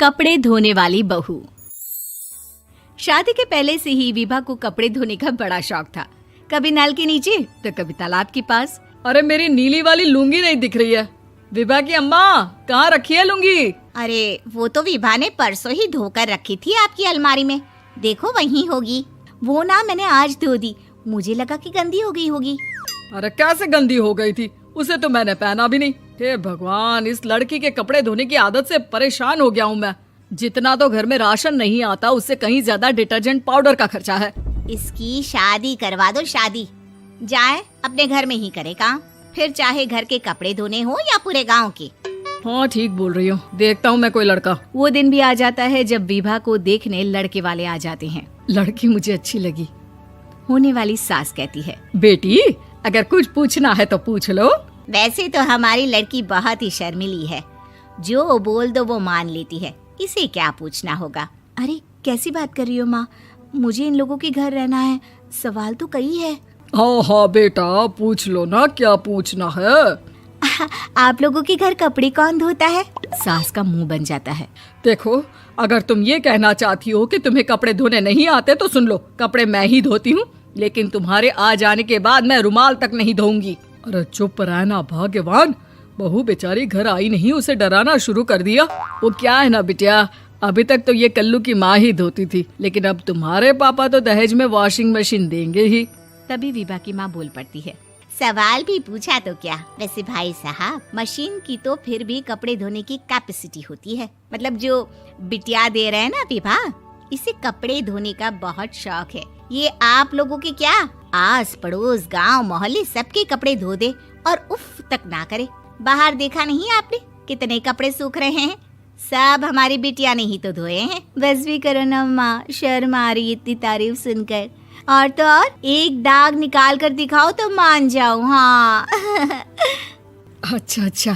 कपड़े धोने वाली बहू। शादी के पहले से ही विभा को कपड़े धोने का बड़ा शौक था। कभी नल के नीचे तो कभी तालाब के पास। अरे मेरी नीली वाली लुंगी नहीं दिख रही है। विभा की अम्मा, कहाँ रखी है लुंगी? अरे वो तो विभा ने परसों ही धोकर रखी थी आपकी अलमारी में, देखो वहीं होगी। वो ना मैंने आज धो दी, मुझे लगा कि गंदी हो गई होगी। अरे कैसे गंदी हो गई थी? उसे तो मैंने पहना भी नहीं। हे भगवान, इस लड़की के कपड़े धोने की आदत से परेशान हो गया हूँ मैं। जितना तो घर में राशन नहीं आता, उससे कहीं ज्यादा डिटर्जेंट पाउडर का खर्चा है। इसकी शादी करवा दो, शादी जाए अपने घर में ही करे काम, फिर चाहे घर के कपड़े धोने हो या पूरे गांव के। हाँ ठीक बोल रही हो, देखता हूँ मैं कोई लड़का। वो दिन भी आ जाता है जब विभा को देखने लड़के वाले आ जाते हैं। लड़की मुझे अच्छी लगी। होने वाली सास कहती है, बेटी अगर कुछ पूछना है तो पूछ लो। वैसे तो हमारी लड़की बहुत ही शर्मीली है, जो बोल दो वो मान लेती है, इसे क्या पूछना होगा। अरे कैसी बात कर रही हो माँ, मुझे इन लोगों के घर रहना है, सवाल तो कई है। हाँ हाँ बेटा, पूछ लो ना, क्या पूछना है। आप लोगों के घर कपड़े कौन धोता है? सास का मुंह बन जाता है। देखो, अगर तुम ये कहना चाहती हो कि तुम्हें कपड़े धोने नहीं आते तो सुन लो, कपड़े मैं ही धोती हूँ, लेकिन तुम्हारे आ जाने के बाद मैं रुमाल तक नहीं धोऊंगी। अरे चुप रहना भाग्यवान, बहू बेचारी घर आई नहीं, उसे डराना शुरू कर दिया। वो क्या है ना बिटिया, अभी तक तो ये कल्लू की माँ ही धोती थी, लेकिन अब तुम्हारे पापा तो दहेज में वॉशिंग मशीन देंगे ही। तभी विभा की माँ बोल पड़ती है, सवाल भी पूछा तो क्या। वैसे भाई साहब, मशीन की तो फिर भी कपड़े धोने की कैपेसिटी होती है। मतलब जो बिटिया दे रहे हैं ना विभा, इसे कपड़े धोने का बहुत शौक है। ये आप लोगों के क्या, आस पड़ोस गांव मोहल्ले सबके कपड़े धो दे और उफ तक ना करे। बाहर देखा नहीं आपने कितने कपड़े सूख रहे हैं? सब हमारी बिटिया ने ही तो धोए हैं। बस भी करो ना माँ, शर्म आ रही इतनी तारीफ सुनकर। और तो और एक दाग निकाल कर दिखाओ तो मान जाओ। हाँ अच्छा,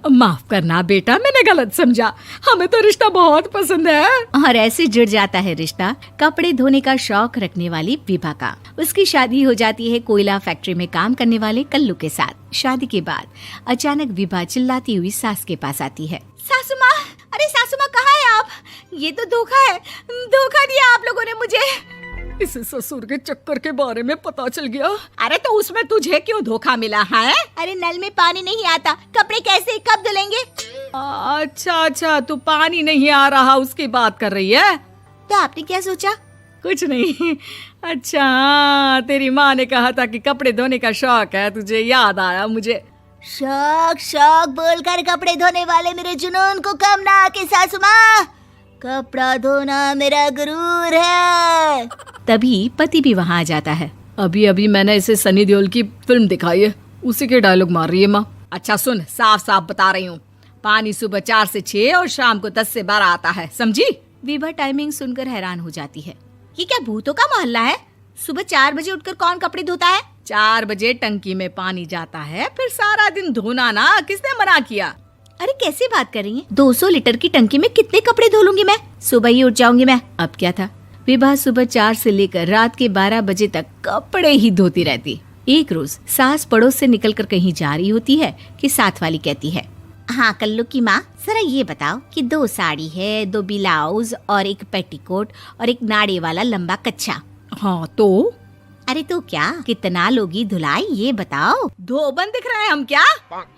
माफ करना बेटा, मैंने गलत समझा। हमें तो रिश्ता बहुत पसंद है। और ऐसे जुड़ जाता है रिश्ता कपड़े धोने का शौक रखने वाली विभा का। उसकी शादी हो जाती है कोयला फैक्ट्री में काम करने वाले कल्लू के साथ। शादी के बाद अचानक विभा चिल्लाती हुई सास के पास आती है। सासू माँ, अरे सासू माँ कहाँ है आप? ये तो धोखा है, धोखा दिया आप लोगों ने मुझे। इसे ससुर के चक्कर के बारे में पता चल गया। अरे तो उसमें तुझे क्यों धोखा मिला है? अरे नल में पानी नहीं आता, कपड़े कैसे कब धुलेंगे? अच्छा, तू पानी नहीं आ रहा उसकी बात कर रही है। तो आपने क्या सोचा? कुछ नहीं। अच्छा, तेरी माँ ने कहा था कि कपड़े धोने का शौक है तुझे, याद आया मुझे। शौक बोलकर कपड़े धोने वाले मेरे जुनून को कम ना आके सासू माँ, कपड़ा धोना मेरा गुरूर है। तभी पति भी वहाँ आ जाता है। अभी मैंने इसे सनी देओल की फिल्म दिखाई है, उसी के डायलॉग मार रही है माँ। अच्छा सुन, साफ साफ बता रही हूँ, पानी सुबह 4 से 6 और शाम को 10 से 12 आता है, समझी? विभा टाइमिंग सुनकर हैरान हो जाती है। ये क्या भूतों का मोहल्ला है? सुबह 4 बजे उठकर कौन कपड़े धोता है? 4 बजे टंकी में पानी जाता है, फिर सारा दिन धोना ना, किसने मना किया? अरे कैसी बात कर रही हैं? 200 लीटर की टंकी में कितने कपड़े धो लूंगी मैं? सुबह ही उठ जाऊंगी मैं। अब क्या था, विभा सुबह 4 से लेकर रात के 12 बजे तक कपड़े ही धोती रहती। एक रोज सास पड़ोस से निकलकर कहीं जा रही होती है कि साथ वाली कहती है, हाँ कल्लू की माँ, जरा ये बताओ कि 2 साड़ी है, 2 ब्लाउज और एक पेटीकोट और एक नाड़े वाला लंबा कच्छा। हाँ तो? अरे तो क्या, कितना लोगी धुलाई ये बताओ। धोबन दिख रहे हैं हम क्या?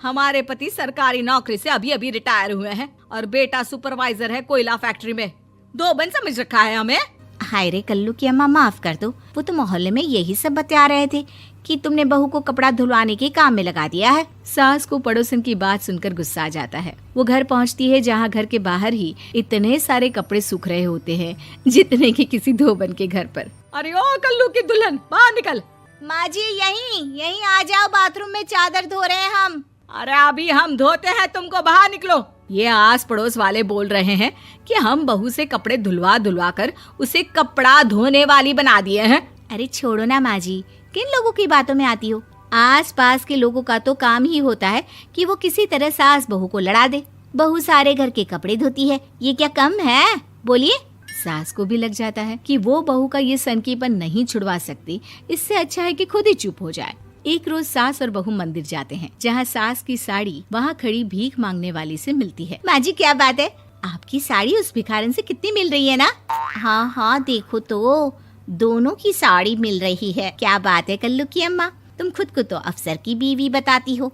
हमारे पति सरकारी नौकरी से अभी रिटायर हुए हैं और बेटा सुपरवाइजर है कोयला फैक्ट्री में। धोबन समझ रखा है हमें? हाय रे कल्लू की अम्मा, माफ कर दो, वो तो मोहल्ले में यही सब बता रहे थे कि तुमने बहू को कपड़ा धुलवाने के काम में लगा दिया है। सास को पड़ोसन की बात सुनकर गुस्सा आ जाता है। वो घर पहुंचती है जहां घर के बाहर ही इतने सारे कपड़े सूख रहे होते हैं जितने कि किसी धोबन के घर पर। अरे ओ कल्लू की दुल्हन, बाहर निकल। माँ जी यहीं आ जाओ, बाथरूम में चादर धो रहे हैं हम। अरे अभी हम धोते हैं, तुमको बाहर निकलो। ये आस पड़ोस वाले बोल रहे हैं कि हम बहू से कपड़े धुलवा कर उसे कपड़ा धोने वाली बना दिए हैं। अरे छोड़ो ना माँ जी, किन लोगों की बातों में आती हो? आस पास के लोगों का तो काम ही होता है कि वो किसी तरह सास बहू को लड़ा दे। बहू सारे घर के कपड़े धोती है, ये क्या कम है? बोलिए। सास को भी लग जाता है कि वो बहू का ये सनकीपन नहीं छुड़वा सकती, इससे अच्छा है कि खुद ही चुप हो जाए। एक रोज सास और बहू मंदिर जाते हैं, जहाँ सास की साड़ी वहाँ खड़ी भीख मांगने वाली से मिलती है। माँ जी क्या बात है, आपकी साड़ी उस भिखारन से कितनी मिल रही है ना? हाँ हाँ देखो तो, दोनों की साड़ी मिल रही है। क्या बात है कल्लू की अम्मा, तुम खुद को तो अफसर की बीवी बताती हो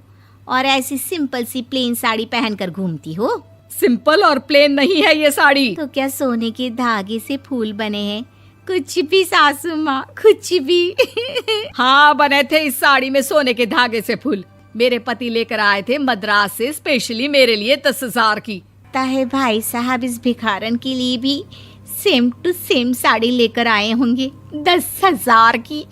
और ऐसी सिंपल सी प्लेन साड़ी पहनकर घूमती हो। सिंपल और प्लेन नहीं है ये साड़ी। तो क्या सोने के धागे से फूल बने हैं? कुछ भी सासू माँ, कुछ भी। हाँ बने थे इस साड़ी में सोने के धागे से फूल। मेरे पति लेकर आए थे मद्रास से स्पेशली मेरे लिए 10,000 की। ताहे भाई साहब इस भिखारन के लिए भी सेम टू सेम साड़ी लेकर आए होंगे 10,000 की।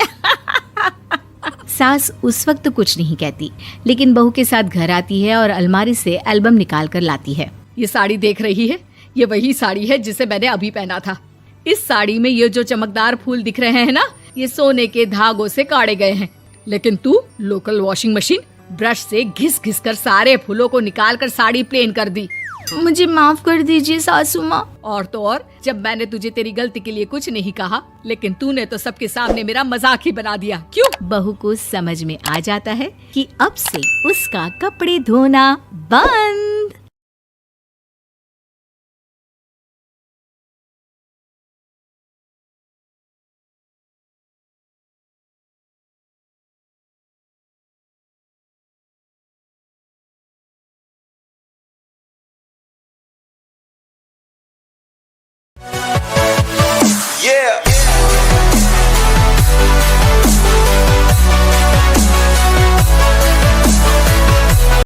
सास उस वक्त तो कुछ नहीं कहती, लेकिन बहू के साथ घर आती है और अलमारी से एल्बम निकाल कर लाती है। ये साड़ी देख रही है, ये वही साड़ी है जिसे मैंने अभी पहना था। इस साड़ी में ये जो चमकदार फूल दिख रहे हैं ना, ये सोने के धागों से काटे गए हैं। लेकिन तू लोकल वॉशिंग मशीन ब्रश से घिस घिस कर सारे फूलों को निकाल कर साड़ी प्लेन कर दी। मुझे माफ कर दीजिए सासू माँ। और तो और, जब मैंने तुझे तेरी गलती के लिए कुछ नहीं कहा, लेकिन तूने तो सबके सामने मेरा मजाक ही बना दिया। क्यों? बहू को समझ में आ जाता है कि अब से उसका कपड़े धोना बंद। Yeah.